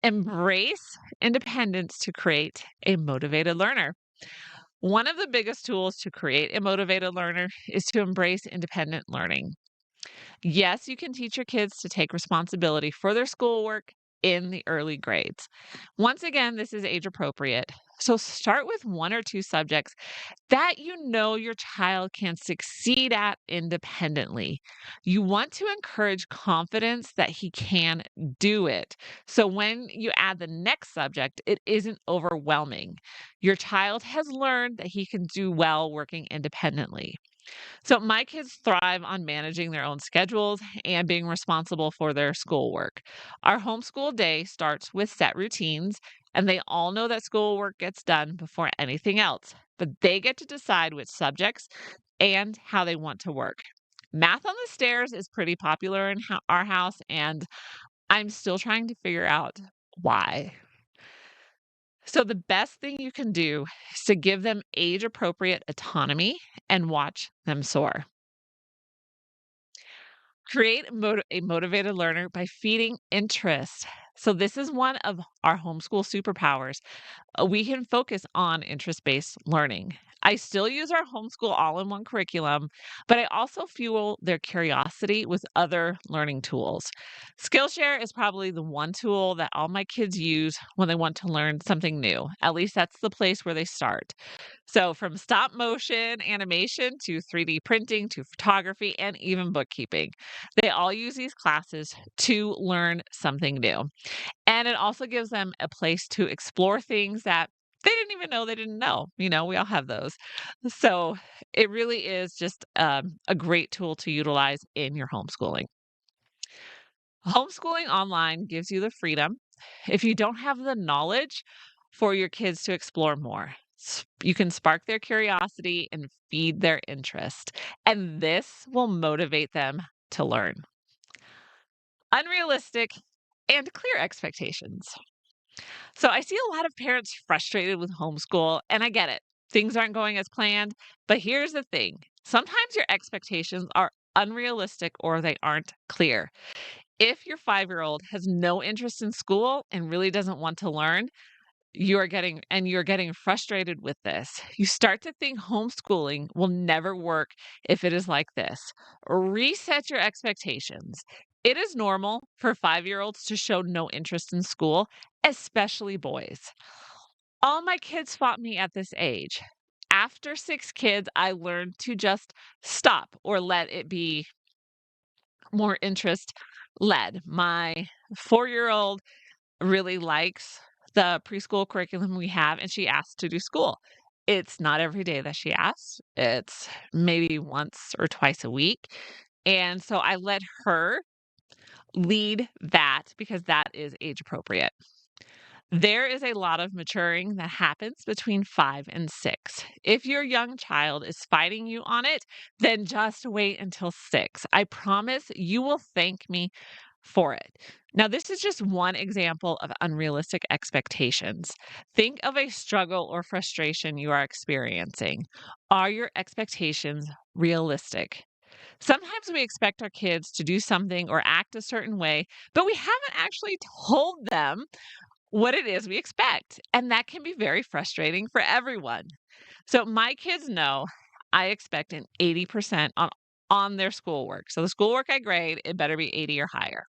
Embrace independence to create a motivated learner. One of the biggest tools to create a motivated learner is to embrace independent learning. Yes, you can teach your kids to take responsibility for their schoolwork in the early grades. Once again, this is age appropriate. So start with one or two subjects that you know your child can succeed at independently. You want to encourage confidence that he can do it. So when you add the next subject, it isn't overwhelming. Your child has learned that he can do well working independently. So my kids thrive on managing their own schedules and being responsible for their schoolwork. Our homeschool day starts with set routines, and they all know that schoolwork gets done before anything else, but they get to decide which subjects and how they want to work. Math on the stairs is pretty popular in our house, and I'm still trying to figure out why. So, the best thing you can do is to give them age appropriate autonomy and watch them soar. Create a motivated learner by feeding interest. So, this is one of our homeschool superpowers. We can focus on interest based learning. I still use our homeschool all in one curriculum, but I also fuel their curiosity with other learning tools. Skillshare is probably the one tool that all my kids use when they want to learn something new. At least that's the place where they start. So, from stop motion animation to 3D printing to photography and even bookkeeping, they all use these classes to learn something new. And it also gives them a place to explore things that they didn't even know they didn't know. We all have those. So it really is just a great tool to utilize in your homeschooling. Homeschooling online gives you the freedom if you don't have the knowledge for your kids to explore more. You can spark their curiosity and feed their interest, and this will motivate them to learn. Unrealistic and clear expectations. So I see a lot of parents frustrated with homeschool, and I get it. Things aren't going as planned. But here's the thing, sometimes your expectations are unrealistic or they aren't clear. If your 5-year-old has no interest in school and really doesn't want to learn, you're getting frustrated with this. You start to think homeschooling will never work if it is like this. Reset your expectations. It is normal for 5-year-olds to show no interest in school, especially boys. All my kids fought me at this age. After 6 kids, I learned to just stop or let it be more interest led. My 4-year-old really likes the preschool curriculum we have, and she asks to do school. It's not every day that she asks. It's maybe once or twice a week. And so I let her lead that because that is age appropriate. There is a lot of maturing that happens between 5 and 6. If your young child is fighting you on it, then just wait until 6. I promise you will thank me for it. Now, this is just one example of unrealistic expectations. Think of a struggle or frustration you are experiencing. Are your expectations realistic? Sometimes we expect our kids to do something or act a certain way, but we haven't actually told them what it is we expect. And that can be very frustrating for everyone. So my kids know I expect an 80% on their schoolwork. So the schoolwork I grade, it better be 80 or higher.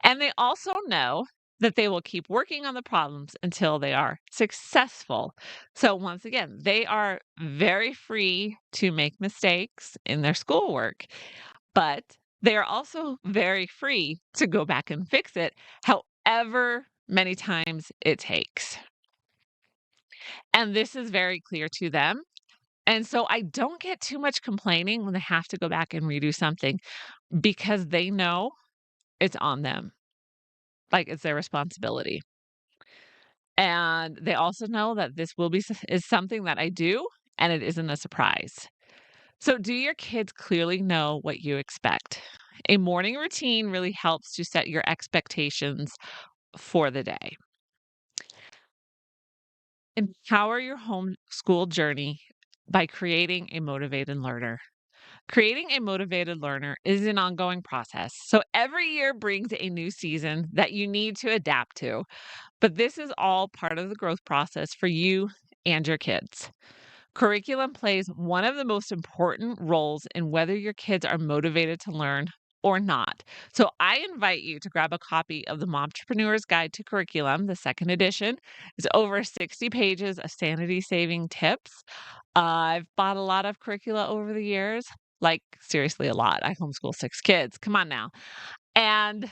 And they also know that they will keep working on the problems until they are successful. So once again, they are very free to make mistakes in their schoolwork, but they are also very free to go back and fix it however many times it takes. And this is very clear to them. And so I don't get too much complaining when they have to go back and redo something because they know it's on them. Like it's their responsibility. And they also know that this is something that I do and it isn't a surprise. So do your kids clearly know what you expect? A morning routine really helps to set your expectations for the day. Empower your homeschool journey by creating a motivated learner. Creating a motivated learner is an ongoing process. So every year brings a new season that you need to adapt to. But this is all part of the growth process for you and your kids. Curriculum plays one of the most important roles in whether your kids are motivated to learn or not. So I invite you to grab a copy of the Momtrepreneur's Guide to Curriculum, the second edition. It's over 60 pages of sanity saving tips. I've bought a lot of curricula over the years, like seriously a lot. I homeschool 6 kids. Come on now. And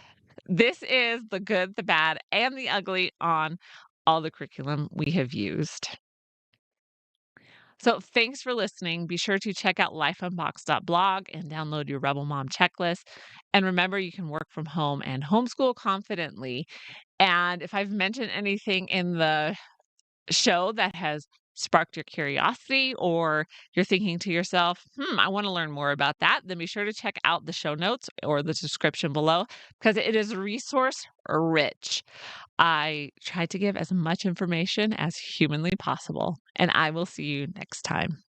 this is the good, the bad, and the ugly on all the curriculum we have used. So thanks for listening. Be sure to check out lifeunboxed.blog and download your Rebel Mom checklist. And remember, you can work from home and homeschool confidently. And if I've mentioned anything in the show that has sparked your curiosity or you're thinking to yourself, I want to learn more about that, then be sure to check out the show notes or the description below because it is resource rich. I try to give as much information as humanly possible, and I will see you next time.